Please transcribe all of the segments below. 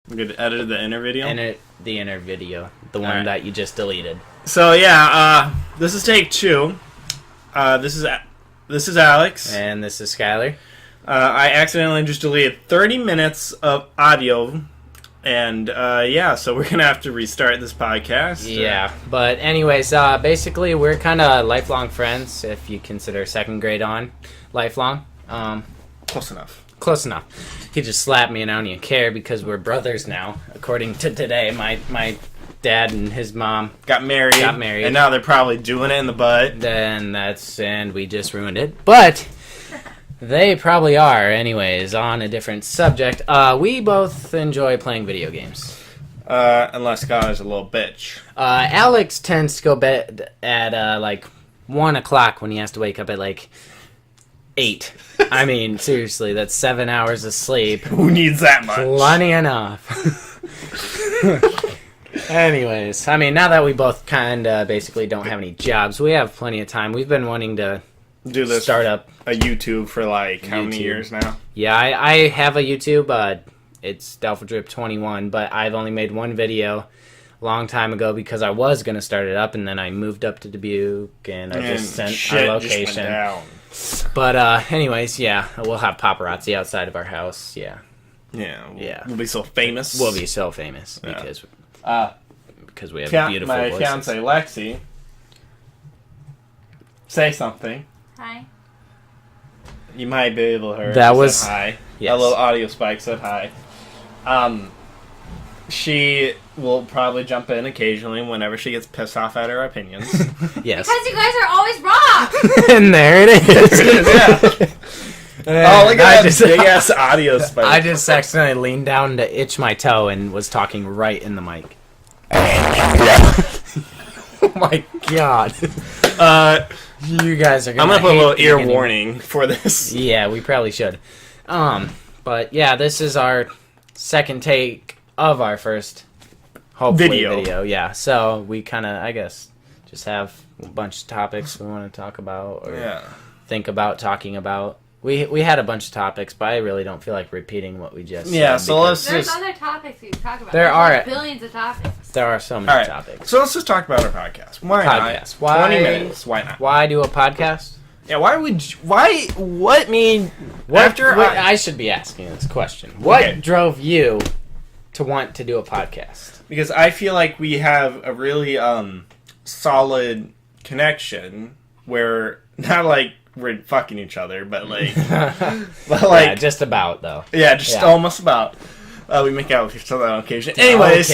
I'm going to edit the inner video. The inner video. The one that you just deleted. So, yeah, this is take 2. This is Alex. And this is Skylar. I accidentally just deleted 30 minutes of audio. And, so we're going to have to restart this podcast. Yeah, but anyways, basically we're kind of lifelong friends, if you consider second grade on lifelong. Close enough. Close enough. He just slapped me and I don't even care because we're brothers now. According to today, my dad and his mom got married. And now they're probably doing it in the butt. And we just ruined it. But they probably are, anyways, on a different subject. We both enjoy playing video games. Unless Skylar's a little bitch. Alex tends to go bed at 1 o'clock when he has to wake up at 8. I mean, seriously, that's 7 hours of sleep. Who needs that much? Plenty enough. Anyways, I mean, now that we both kind of basically don't have any jobs, we have plenty of time. We've been wanting to start up a YouTube for how many years now? Yeah, I have a YouTube. It's DelphaDrip21, but I've only made one video a long time ago because I was going to start it up, and then I moved up to Dubuque, and I just sent our location. Just went down. But anyways, yeah, we'll have paparazzi outside of our house. Yeah. We'll be so famous. We'll be so famous because we have beautiful my voices. fiance Lexi. Say something. Hi. You might be able to hear. That was hi. Yes. A little audio spike said hi. She will probably jump in occasionally whenever she gets pissed off at our opinions. Yes. Because you guys are always wrong. And there it is. Oh, look at that big ass audio spike. I just accidentally leaned down to itch my toe and was talking right in the mic. Oh my god. You guys are gonna I'm gonna put a little ear warning for this. Yeah, we probably should. But yeah, this is our second take of our first video. Yeah, so we kind of, I guess, just have a bunch of topics we want to talk about or think about talking about. We had a bunch of topics, but I really don't feel like repeating what we just said. So let's There's other topics we can talk about. There are billions of topics. There are so many topics. So let's just talk about our podcast. Why not? Why, 20 minutes. Why not? Why do a podcast? Yeah, what mean... I should be asking this question. What drove you to want to do a podcast? Because I feel like we have a really solid connection where, not like we're fucking each other, but yeah, just about though. Yeah, almost about. We make out with each other on occasion. Anyways,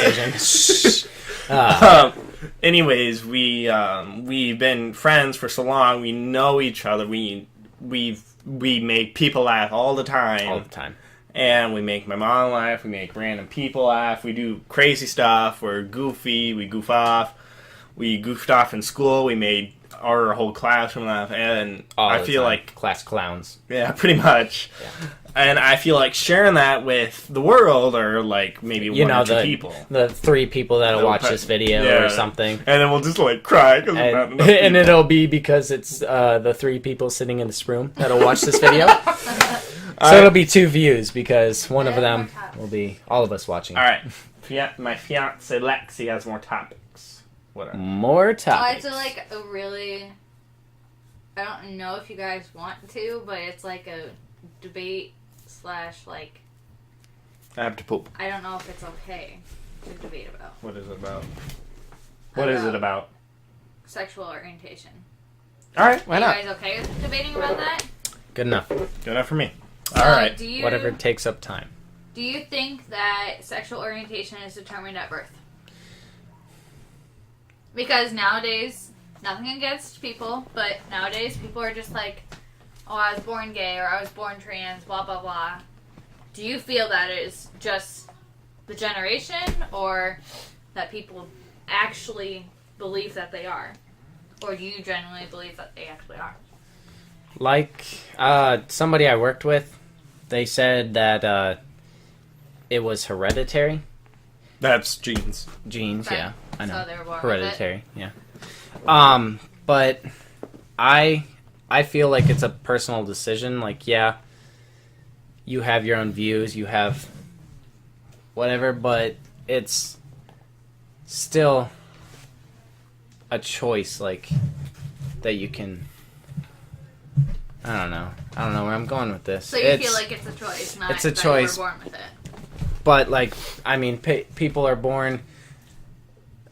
anyways, we've been friends for so long. We know each other. We make people laugh all the time. All the time. And we make my mom laugh. We make random people laugh. We do crazy stuff. We're goofy. We goof off. We goofed off in school. We made our whole classroom laugh. And I feel like... Class clowns. Yeah, pretty much. Yeah. And I feel like sharing that with the world or maybe one or two people. The 3 people that'll watch this video or something. And then we'll just cry because not enough people. And it'll be because it's the 3 people sitting in this room that'll watch this video. So it'll be 2 views because one of them will be all of us watching. All right. My fiance Lexi has more topics. Whatever. More topics. Oh, it's a really... I don't know if you guys want to, but it's a debate / I have to poop. I don't know if it's okay to debate about. What is it about? What is it about? Sexual orientation. All right, why not? Are you guys okay with debating about that? Good enough. Good enough for me. So all right. Whatever takes up time. Do you think that sexual orientation is determined at birth? Because nowadays, nothing against people, but nowadays people are just oh, I was born gay or I was born trans, blah, blah, blah. Do you feel that it is just the generation or that people actually believe that they are? Or do you genuinely believe that they actually are? Somebody I worked with, they said that it was hereditary. That's genes. Genes, Okay. yeah. I know. So they were born Hereditary, yeah. But I feel like it's a personal decision. Yeah, you have your own views. You have whatever, but it's still a choice, like, that you can... I don't know where I'm going with this. So you feel like it's a choice, not it's a that choice. you were born with it. But, like, I mean, people are born...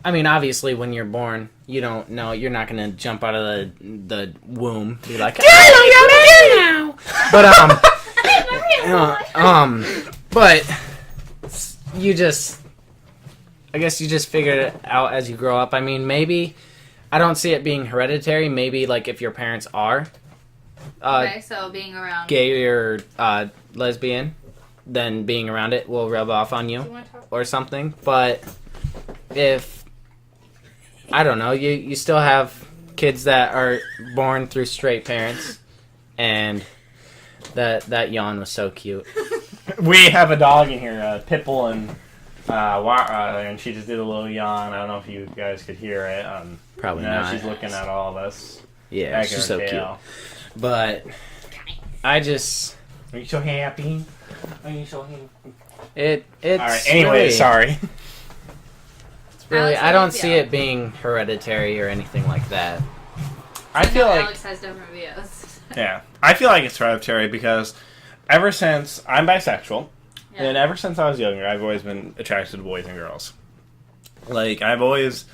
I mean, obviously, when you're born, you don't know. You're not going to jump out of the womb and be like, I know now! But you just... I guess you just figure it out as you grow up. I mean, maybe... I don't see it being hereditary. Maybe, like, if your parents are... okay, so being around... gay or lesbian, then being around it will rub off on you or something. But if... I don't know, you still have kids that are born through straight parents, and that yawn was so cute. We have a dog in here, Pipple, and she just did a little yawn. I don't know if you guys could hear it. Probably not. She's looking at all of us. Yeah, she's so cute. But I just... Are you so happy? Are you so happy? It's all right. Anyway, really, sorry. Really, I don't see it being hereditary or anything like that. I feel like Alex has different views. Yeah, I feel like it's hereditary because ever since I'm bisexual, and ever since I was younger, I've always been attracted to boys and girls. Like I've always,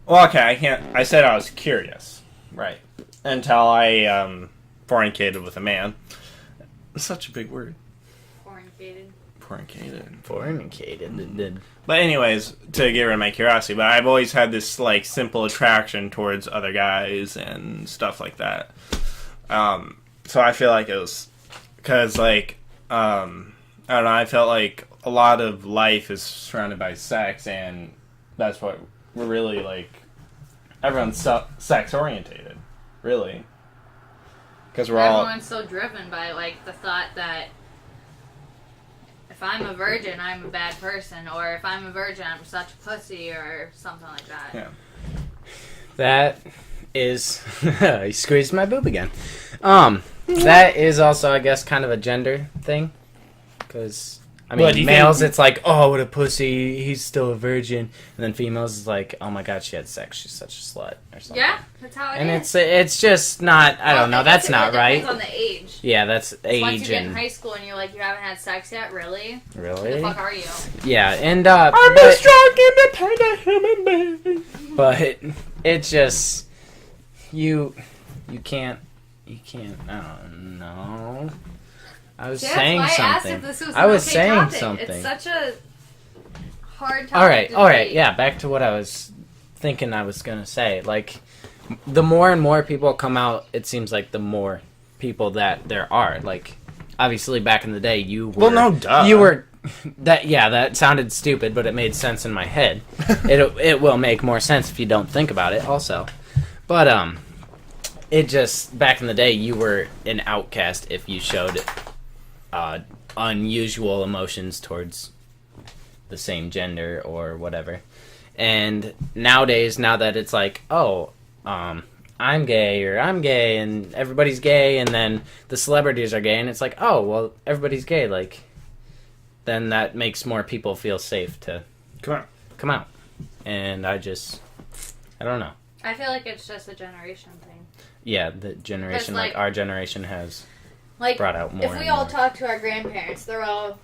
I said I was curious, right? Until I fornicated with a man. Such a big word. Fornicated. But anyways, to get rid of my curiosity, but I've always had this like simple attraction towards other guys and stuff like that. So I feel like it was because like I don't know. I felt like a lot of life is surrounded by sex, and that's what we're really like. Everyone's sex orientated, really, because Everyone's so driven by like the thought that. If I'm a virgin, I'm a bad person, or if I'm a virgin, I'm such a pussy, or something like that. Yeah. That is... he squeezed my boob again. That is also, I guess, kind of a gender thing. Because, I mean, males, it's like, oh, what a pussy, he's still a virgin. And then females, is like, oh my god, she had sex, she's such a slut, or something. Yeah, that's how it is. And it's just not, I don't know, that's not right. It depends on the age. Yeah, that's age. Once you get in high school and you're like, you haven't had sex yet? Really? Really? Who the fuck are you? Yeah, and, I'm a strong, independent human being. But it's just, you can't, I don't know. I was saying something. I asked if this was I was okay saying topic. something. It's such a hard topic. All right, yeah, back to what I was thinking I was going to say. Like, the more and more people come out, it seems like the more people that there are. Like, obviously back in the day, you were... Well, no, duh. You were... that sounded stupid, but it made sense in my head. It will make more sense if you don't think about it, also. But, it just... Back in the day, you were an outcast if you showed... unusual emotions towards the same gender or whatever. And nowadays, now that it's like, oh, I'm gay or I'm gay and everybody's gay, and then the celebrities are gay, and it's like, oh, well, everybody's gay, like, then that makes more people feel safe to come out. And I don't know. I feel like it's just a generation thing. Yeah, the generation, like our generation has brought out more. If we all talk to our grandparents, they're all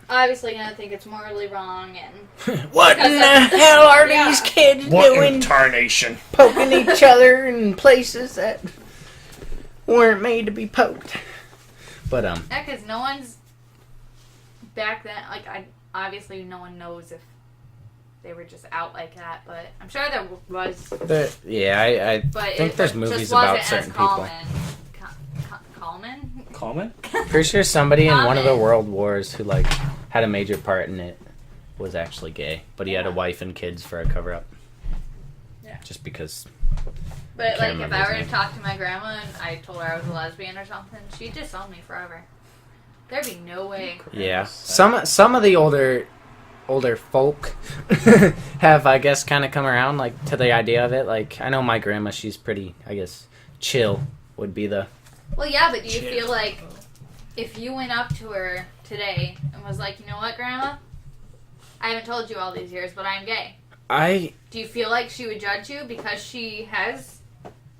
obviously going to think it's morally wrong. And what in the hell are these kids doing? Incarnation. Poking each other in places that weren't made to be poked. But, yeah, because no one's back then, like, obviously no one knows if they were just out like that, but I'm sure there was. I think there's movies about certain people. Coleman? Pretty sure somebody in one of the world wars who, like, had a major part in it was actually gay, but he had a wife and kids for a cover-up. Yeah. Just because... But, like, if I were to talk to my grandma and I told her I was a lesbian or something, she'd disown me forever. There'd be no way. Yeah. Some of the older folk have, I guess, kind of come around, like, to the idea of it. Like, I know my grandma, she's pretty, I guess, chill would be the... Well, yeah, but do you feel like if you went up to her today and was like, you know what, Grandma? I haven't told you all these years, but I'm gay. Do you feel like she would judge you because she has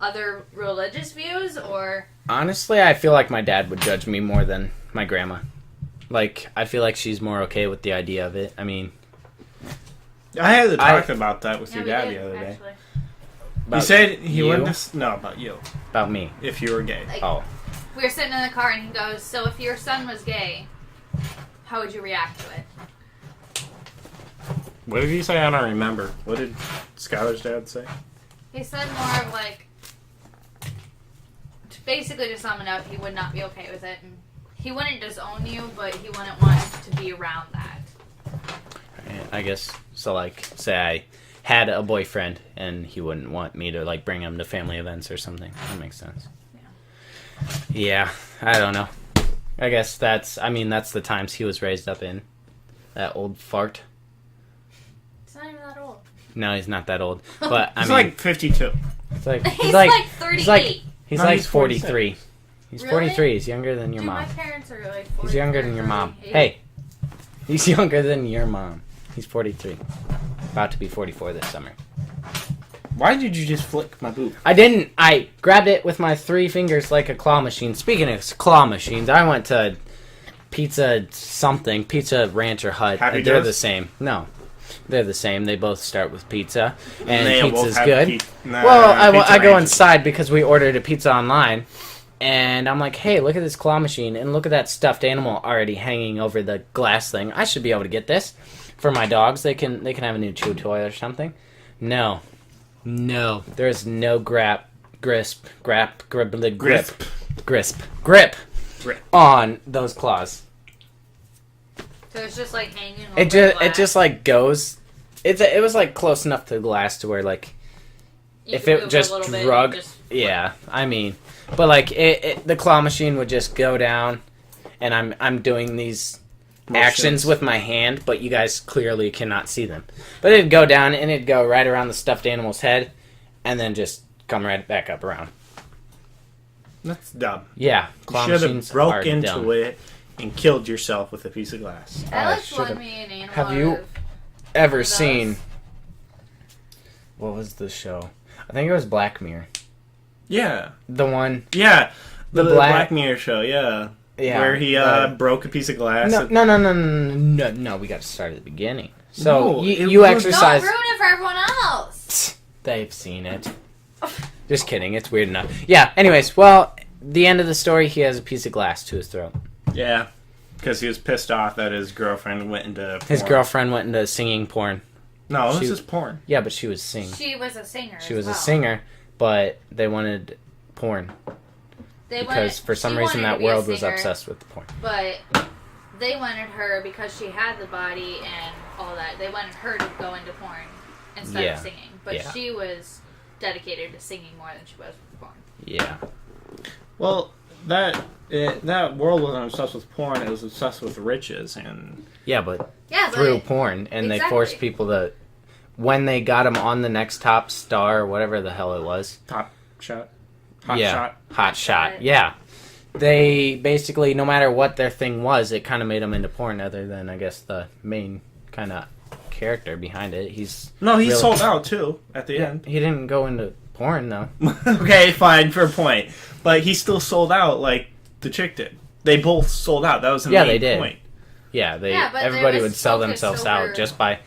other religious views, or? Honestly, I feel like my dad would judge me more than my grandma. Like, I feel like she's more okay with the idea of it. I mean... I had to talk about that with your dad the other day. He said he wanted to... No, about you. About me. If you were gay. Like, oh. We were sitting in the car and he goes, so if your son was gay, how would you react to it? What did he say? I don't remember. What did Skylar's dad say? He said more of like... Basically, to sum it up, he would not be okay with it. And he wouldn't disown you, but he wouldn't want to be around that. I guess, so like, say I had a boyfriend and he wouldn't want me to like bring him to family events or something. That makes sense. Yeah, I don't know. I guess that's the times he was raised up in. That old fart. He's not even that old. No, he's not that old. But I he's mean, like 52. It's like, he's like 38. He's No, like he's 43. He's Really? 43. He's younger than your Dude, mom. my parents are like 40. He's younger than your mom. Hey, he's younger than your mom. He's 43. About to be 44 this summer. Why did you just flick my boob? I didn't. I grabbed it with my 3 fingers like a claw machine. Speaking of claw machines, I went to Pizza Ranch or Hut. Happy They're Joe's? the same. No. They're the same. They both start with pizza. And They both pizza's have good. Nah, Well, Pizza I go Ranch is- inside because we ordered a pizza online. And I'm like, hey, look at this claw machine. And look at that stuffed animal already hanging over the glass thing. I should be able to get this. For my dogs, they can have a new chew toy or something. No. There's no grip on those claws. So it's just like hanging over It just like goes. It was like close enough to the glass to where like if it just drug, yeah. I mean, but like the claw machine would just go down, and I'm doing these actions with my hand, but you guys clearly cannot see them. But it'd go down and it'd go right around the stuffed animal's head, and then just come right back up around. That's dumb. Yeah, You claw should machines have broke are into dumb. it and killed yourself with a piece of glass. Alex should've- won me an animal. Have you out of- ever those. seen? What was the show? I think it was Black Mirror. Yeah. The one. Yeah. The Black- Black Mirror show, yeah. Yeah. Where he broke a piece of glass. No. We got to start at the beginning. So No, you was- exercise. Don't ruin it for everyone else. They've seen it. Just kidding. It's weird enough. Yeah. Anyways, well, the end of the story, he has a piece of glass to his throat. Yeah. Because he was pissed off that his girlfriend went into porn. His girlfriend went into singing porn. No, she- this is porn. Yeah, but she was singing. She was a singer. She was a singer, but they wanted porn because for some reason that world was obsessed with the porn. But they wanted her because she had the body and all that. They wanted her to go into porn instead Yeah. of singing. But Yeah. she was dedicated to singing more than she was with porn. Yeah. Well, that world wasn't obsessed with porn. It was obsessed with riches and... Yeah, but Yeah, through but porn, and they Exactly. forced people to, when they got him on the next top star or whatever the hell it was. Top shot. Hot shot. Yeah. They basically, no matter what their thing was, it kind of made them into porn. Other than I guess the main kind of character behind it, No, he really- sold out too at the end. He didn't go into porn though. Okay, fine, for a point. But he still sold out like the chick did. They both sold out. That was the Yeah, main they did. point. Yeah, Yeah, but everybody there would was sell focus themselves over- out just by.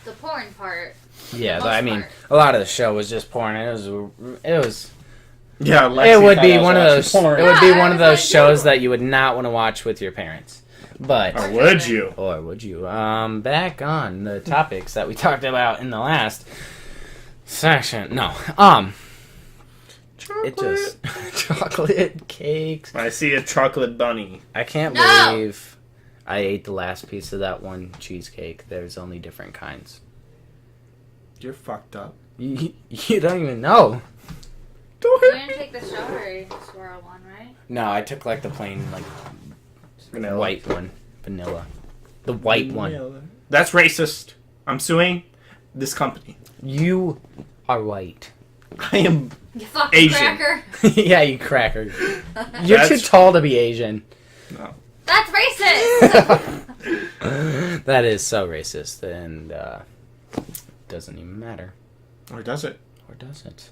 the porn part. Yeah, most I mean, part. a lot of the show was just porn. It was. Yeah, It Lexi would thought be I was one of watching those. porn. It would be Yeah, one of I those was like, shows no. that you would not want to watch with your parents. But Or would you? or would you? Back on the topics that we talked about in the last section. No. It just chocolate cakes. I see a chocolate bunny. I can't No! believe I ate the last piece of that one cheesecake. There's only different kinds. You're fucked up. You don't even know. Don't You hurt didn't take the strawberry swirl one, right? No, I took like the plain like Vanilla. white one, vanilla. The white one. That's racist. I'm suing this company. You are white. I am. You fucking Asian. cracker. Yeah, you cracker. You're too That's- tall to be Asian. No. That's racist. That is so racist, and doesn't even matter. Or does it? Or does it?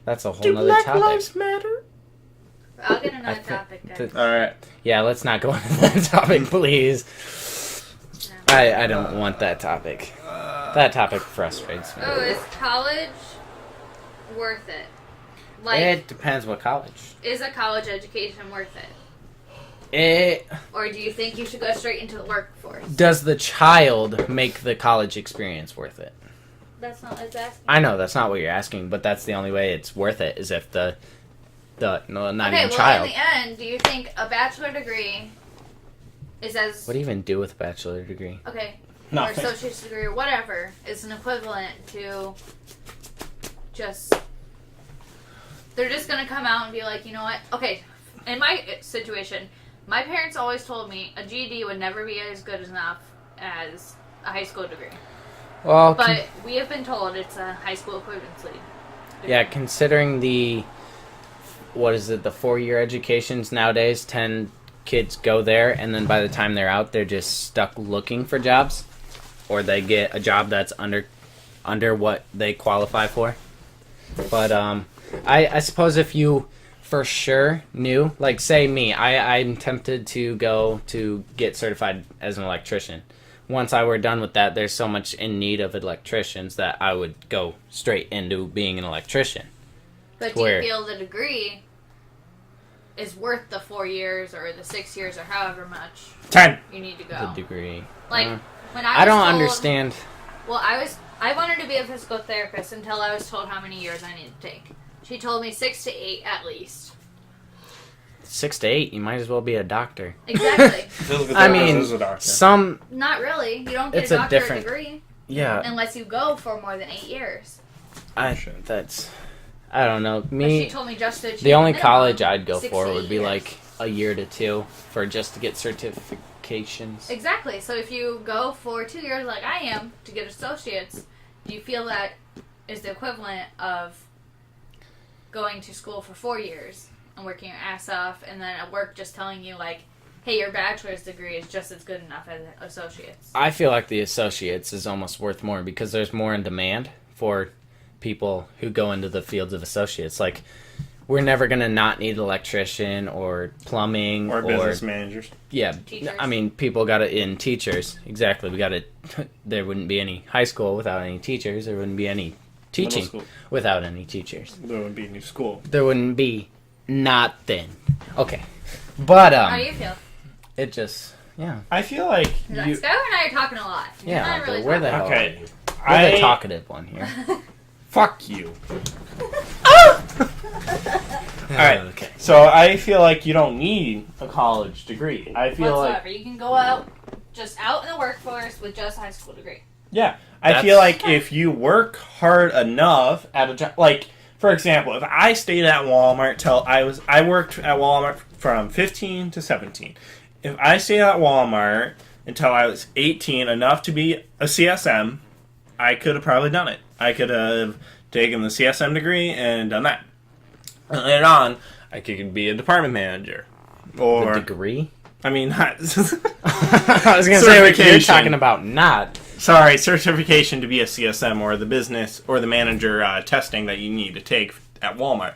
That's a whole Do nother Black topic. Lives Matter? I'll get another topic, guys. All right. Yeah, let's not go into that topic, please. No. I don't want that topic. That topic frustrates me. Oh, is college worth it? Like, It depends what college. is a college education worth it? It Or do you think you should go straight into the workforce? does the child make the college experience worth it? That's not what it's asking. I know that's not what you're asking, but that's the only way it's worth it is if the not Okay, even well, child. in the end, do you think a bachelor degree is as... What do you even do with a bachelor degree? Okay, or Nothing. associate's degree or whatever is an equivalent to just... They're just going to come out and be like, you know what? Okay, in my situation, my parents always told me a GED would never be as good enough as a high school degree. Well, But we have been told it's a high school equivalency. yeah, considering the 4-year educations nowadays, 10 kids go there, and then by the time they're out, they're just stuck looking for jobs, or they get a job that's under what they qualify for. But I suppose if you for sure knew, like say me, I'm tempted to go to get certified as an electrician. Once I were done with that, there's so much in need of electricians that I would go straight into being an electrician. But do Where? you feel the degree is worth the 4 years or the 6 years or however much 10. you need to The go? degree. Like, Uh, when I was I don't told- understand. Well, I wanted to be a physical therapist until I was told how many years I needed to take. She told me 6 to 8 at least. 6 to 8, you might as well be a doctor. Exactly. I mean, Is a doctor. some, Not really. You don't get It's a a doctorate different- degree yeah, unless you go for more than 8 years. I don't know. But she Me, told me just to achieve the only minimum college I'd go 6 for to 8 would be years. like a year to 2 for just to get certifications. Exactly. So if you go for 2 years like I am to get associates, do you feel that is the equivalent of going to school for 4 years and working your ass off and then at work just telling you like, hey, your bachelor's degree is just as good enough as associates? I feel like the associates is almost worth more because there's more in demand for people who go into the fields of associates. Like, we're never going to not need an electrician or plumbing Or business managers. Yeah, Teachers. I mean, people got to in teachers. Exactly, we got to. There wouldn't be any high school without any teachers. There wouldn't be any teaching Middle school. without any teachers. There would be a new school. There wouldn't be nothing. Okay, but How do you feel? it just I feel like Skylar you. and I are talking a lot. You're yeah. not really But where the talking. hell? Okay. We're the talkative one here. Fuck you. All right. Okay. So I feel like you don't need a college degree. I feel Whatsoever. like You can go out in the workforce with just a high school degree. yeah. I feel like if you work hard enough at a job, like for example, if I stayed at Walmart till I worked at Walmart from 15 to 17. If I stayed at Walmart until I was 18 enough to be a CSM, I could have probably done it. I could have taken the CSM degree and done that. And later on, I could be a department manager. The Or, degree. I mean, not, I was gonna say what you're Certification. talking about. Not. sorry, certification to be a CSM or the business or the manager testing that you need to take at Walmart.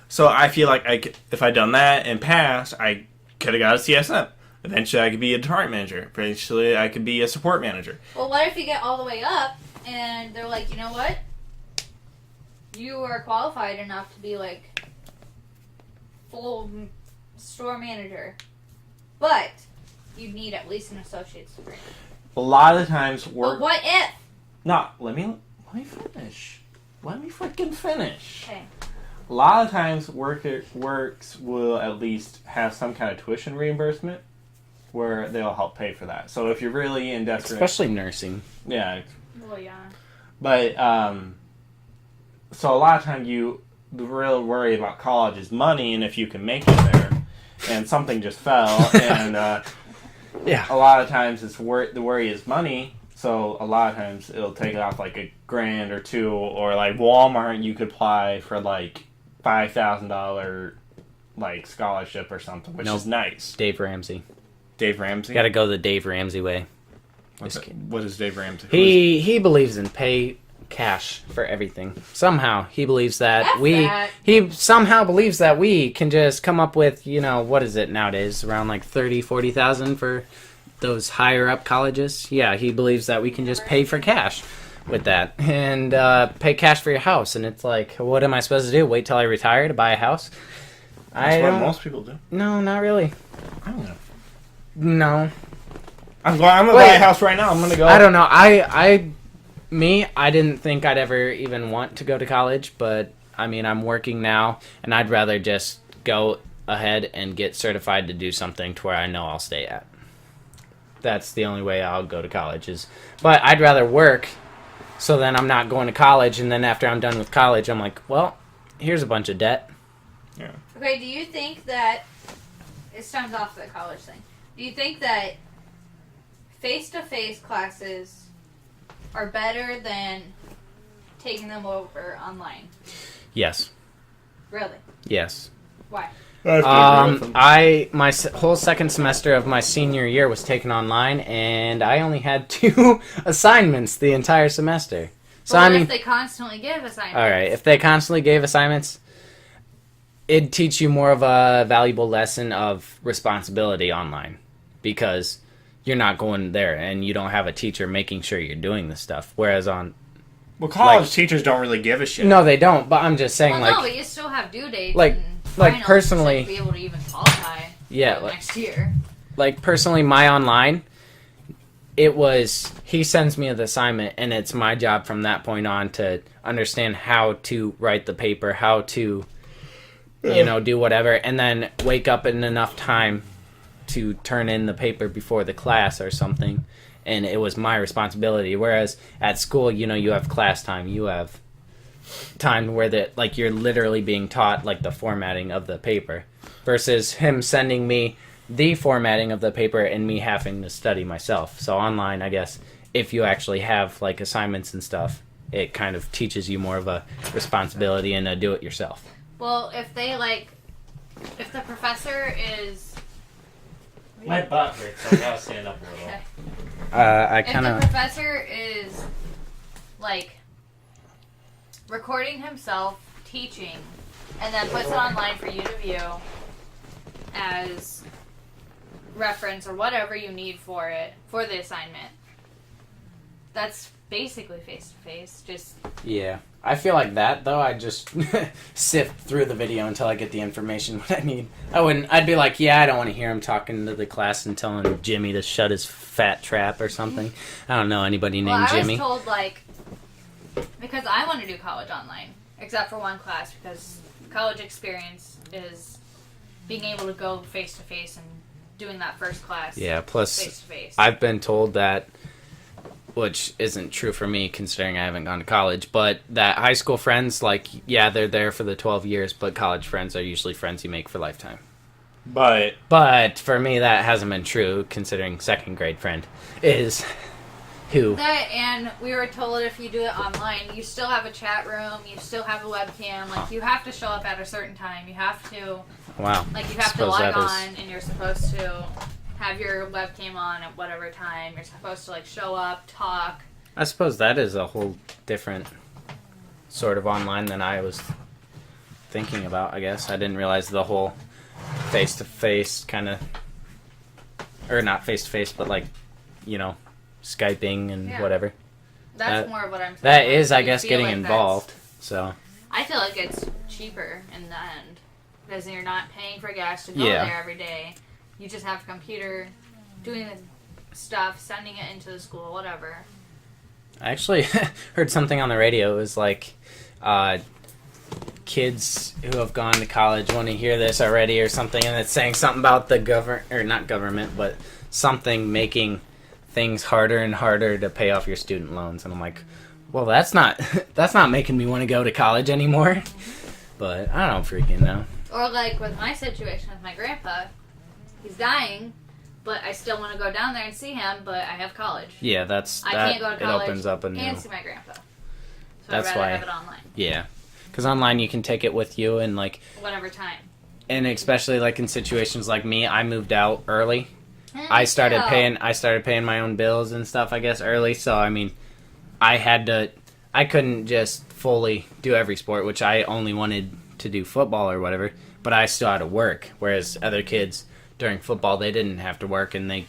So I feel like if I'd done that and passed, I could have got a CSM. Eventually, I could be a department manager. Eventually, I could be a support manager. Well, what if you get all the way up and they're like, you know what? You are qualified enough to be like full store manager, but you need at least an associate's degree. A lot of times, But work. what if? No, let me finish. Let me freaking finish. Okay. A lot of times, works will at least have some kind of tuition reimbursement where they'll help pay for that. So if you're really in desperate, Especially nursing. yeah. Well, yeah. But so a lot of times the real worry about college is money, and if you can make it there, and something just fell, and Yeah. a lot of times the worry is money. So a lot of times it'll take off like $1,000 or $2,000, or like Walmart, you could apply for like $5,000 like scholarship or something, which Nope. is nice. Dave Ramsey. Dave Ramsey? Got to go the Dave Ramsey way. What is Dave Ramsey? He believes in pay cash for everything. Somehow he believes that he somehow believes that we can just come up with, what is it nowadays, around like 30,000-40,000 for those higher up colleges. Yeah, he believes that we can just pay for cash with that and pay cash for your house. And it's like, what am I supposed to do? Wait till I retire to buy a house? That's what most people do. No, not really. I don't know. No. I'm going to buy a house right now. I'm going to go. I don't know. I didn't think I'd ever even want to go to college, but I mean, I'm working now, and I'd rather just go ahead and get certified to do something to where I know I'll stay at. That's the only way I'll go to college but I'd rather work, so then I'm not going to college, and then after I'm done with college, I'm like, well, here's a bunch of debt. Yeah. Okay, do you think that, it stems off the college thing, do you think that face-to-face classes are better than taking them over online? Yes. Really? Yes. Why? My whole second semester of my senior year was taken online, and I only had 2 assignments the entire semester. So Well, if they constantly give assignments? all right, if they constantly gave assignments, it'd teach you more of a valuable lesson of responsibility online, because you're not going there and you don't have a teacher making sure you're doing this stuff. Whereas on college teachers don't really give a shit. no, they don't. But I'm just saying, no, but you still have due dates. like finals, personally, you should be able to even qualify. Yeah, for next year. Like personally, my online, it was he sends me the assignment, and it's my job from that point on to understand how to write the paper, how to, do whatever, and then wake up in enough time to turn in the paper before the class or something. And it was my responsibility. Whereas at school, you have class time, you have time where you're literally being taught the formatting of the paper, versus him sending me the formatting of the paper and me having to study myself. So online, I guess, if you actually have assignments and stuff, it kind of teaches you more of a responsibility and a do it yourself. Well, if the professor is... My butt hurts, so I gotta stand up a little. Okay. If the professor is, recording himself teaching, and then puts it online for you to view as reference or whatever you need for the assignment, that's basically face-to-face, just... Yeah. I feel like that, though, I just sift through the video until I get the information what I need. I'd be like, I don't want to hear him talking to the class and telling Jimmy to shut his fat trap or something. I don't know anybody named Jimmy. I was told, because I want to do college online, except for one class, because college experience is being able to go face-to-face and doing that first class plus face-to-face. I've been told that, which isn't true for me considering I haven't gone to college, but that high school friends, they're there for the 12 years, but college friends are usually friends you make for lifetime. But for me, that hasn't been true, considering second grade friend is who. That, and we were told if you do it online, you still have a chat room, you still have a webcam, you have to show up at a certain time, you have to... Wow. You have to log on, and you're supposed to have your webcam on at whatever time. You're supposed to show up, talk. I suppose that is a whole different sort of online than I was thinking about, I guess. I didn't realize the whole face-to-face kind of... Or not face-to-face, but Skyping and whatever. That's more of what I'm saying. That is, I guess, getting involved. So I feel like it's cheaper in the end. Because you're not paying for gas to go there every day. You just have a computer doing the stuff, sending it into the school, whatever. I actually heard something on the radio. It was kids who have gone to college want to hear this already or something, and it's saying something about the not government, but something making things harder and harder to pay off your student loans. And I'm like, well, that's not making me want to go to college anymore. But I don't freaking know. Or with my situation with my grandpa, he's dying, but I still want to go down there and see him, but I have college. Yeah, I can't go to college it opens up and see my grandpa. So that's I'd rather why have it online. Yeah, because online you can take it with you and whatever time. And especially in situations like me, I moved out early, I started paying my own bills and stuff, I guess, early. So I mean, I couldn't just fully do every sport, which I only wanted to do football or whatever. But I still had to work, whereas other kids during football they didn't have to work and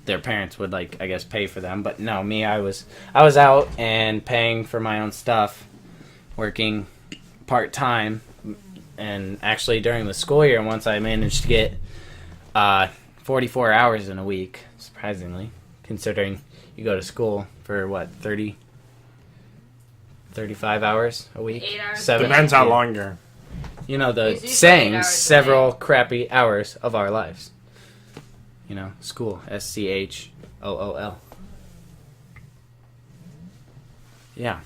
their parents would I guess pay for them. But no, me, I was out and paying for my own stuff, working part-time, and actually during the school year once I managed to get 44 hours in a week, surprisingly, considering you go to school for 35 hours a week. 8 hours. Depends how long you're. You know the It's usually 8 saying, hours a several day. crappy hours of our lives. You know, school, SCHOOL. Yeah.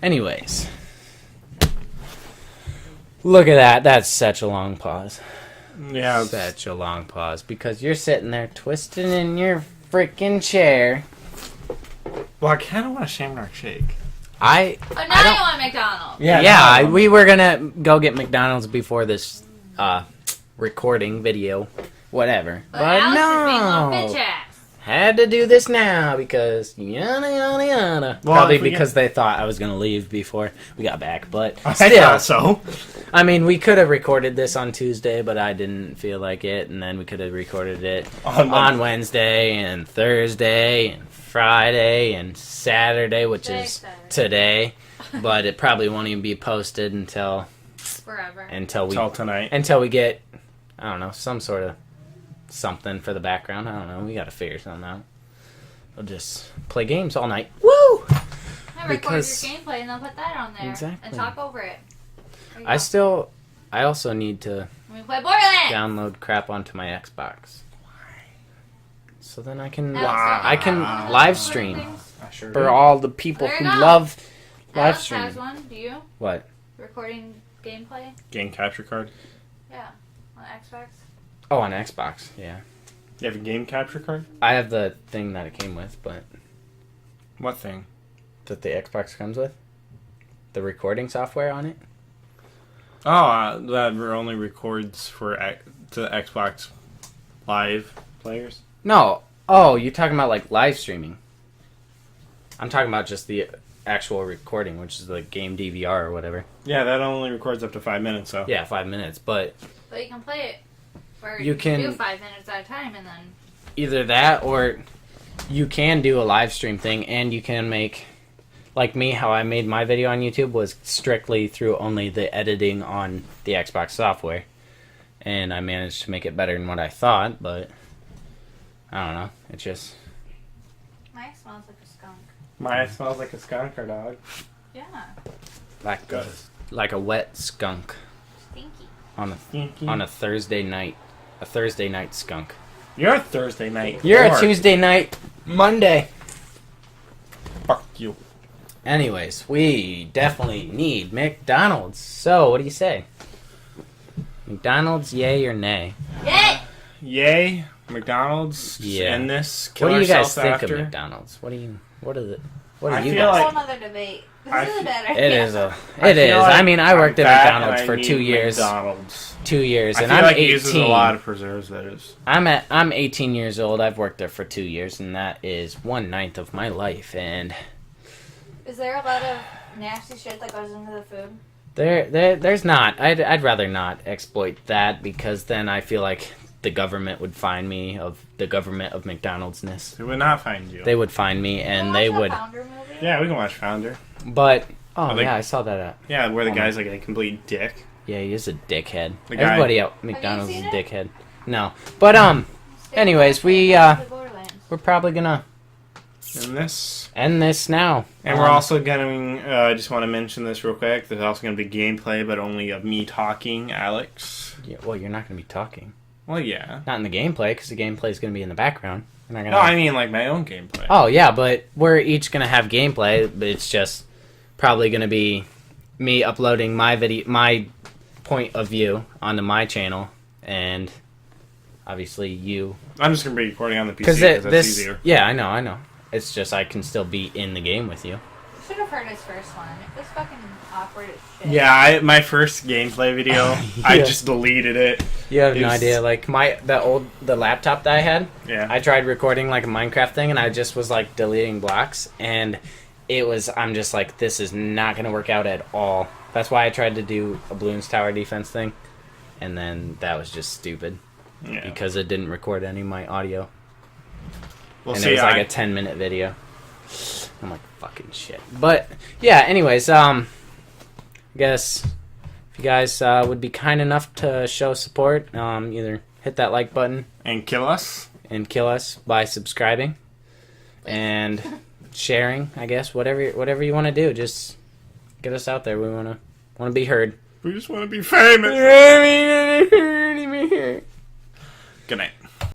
Anyways. Look at that. That's such a long pause. Yeah. Such a long pause. Because you're sitting there twisting in your freaking chair. Well, I kind of want a Shamrock Shake. Oh, now I don't- you want McDonald's. Yeah, we were gonna go get McDonald's before this recording video, whatever. But Alex is being a little no, bitch ass. had to do this now because yada yada yada. Well, Probably if we because they thought I was gonna leave before we got back. But I still, thought so. I mean, we could have recorded this on Tuesday, but I didn't feel like it, and then we could have recorded it on Wednesday and Thursday and Friday and Saturday, which is Saturday. today. But it probably won't even be posted until Forever. Until tonight. we get, I don't know, some sort of something for the background. I don't know. We got to figure something out. We'll just play games all night. Woo! I record because- your gameplay and then put that on there. Exactly. And talk over it. There you go. I also need to We play Borderlands! download crap onto my Xbox. So then I can Alex, I can one of those live recording stream things? I sure for do. all the people There who you go. love live Alex streaming. has one. Do you? What? Recording gameplay? Game capture card. Yeah. On Xbox? Oh, on Xbox. Yeah. You have a game capture card? I have the thing that it came with, but What thing? that the Xbox comes with. The recording software on it. Oh, that only records for to Xbox Live players. No. Oh, you're talking about like live streaming. I'm talking about just the actual recording, which is the game DVR or whatever. Yeah, that only records up to 5 minutes. So Yeah, 5 minutes. But But you can play it. Or You can- do 5 minutes at a time and then. either that or you can do a live stream thing and you can make, like me, how I made my video on YouTube was strictly through only the editing on the Xbox software. And I managed to make it better than what I thought, but I don't know. It just... Mike smells like a skunk. Maya smells like a skunk or dog. Yeah. like a wet skunk Stinky. on a Thursday night. A Thursday night skunk. You're a Thursday night. You're a whore. Tuesday night Monday. Fuck you. Anyways, we definitely need McDonald's. So, what do you say? McDonald's, yay or nay? Yay! Yay, McDonald's. Just Yeah. end this. Kill What do you guys ourselves think after. of McDonald's? What do you I you feel guys? like- Whole nother debate. This I is feel- better. It is I it is. feel like I mean, I worked I'm at fat McDonald's and I for need 2 years. McDonald's. 2 years, I and feel I'm like it 18. uses a lot of preservatives. I'm 18 years old. I've worked there for 2 years, and that is 1/9 of my life. And Is there a lot of nasty shit that goes into the food? there's not. I'd rather not exploit that because then I feel like the government would find me of the government of McDonald'sness. They would not find you. They would find me, and Watch they the would. Founder movie? Yeah, we can watch Founder. But Oh, they- yeah, I saw that. Yeah, where the Oh, guy's like a complete dick. Yeah, he is a dickhead. The guy- Everybody at McDonald's is seen a it? dickhead. No, but Stay anyways, away we, from the Borderlands. we're probably gonna In this. end this now. And we're also going to, I just want to mention this real quick. There's also going to be gameplay, but only of me talking, Alex. Yeah, well, you're not gonna be talking. Well, yeah. Not in the gameplay, because the gameplay is gonna be in the background. We're not gonna. No, I mean like my own gameplay. Oh yeah, but we're each gonna have gameplay. But it's just probably gonna be me uploading my video, my point of view onto my channel, and obviously you. I'm just going to be recording on the PC Because because that's this, easier. yeah, I know. It's just I can still be in the game with you. should have heard his first one. It was fucking awkward as shit. Yeah, my first gameplay video, I Yeah. just deleted it. You have no It's- idea. Like the laptop that I had, Yeah. I tried recording like a Minecraft thing, and I just was like deleting blocks, and I'm just like, this is not gonna work out at all. That's why I tried to do a Bloons Tower Defense thing, and then that was just stupid Yeah. because it didn't record any of my audio, We'll and see. it was like a 10-minute video. I'm like, fucking shit. But yeah, anyways, I guess if you guys would be kind enough to show support, either hit that like button and kill us. and kill us by subscribing and sharing, I guess, whatever you want to do. Just get us out there. We want to be heard. We just want to be famous. Good night.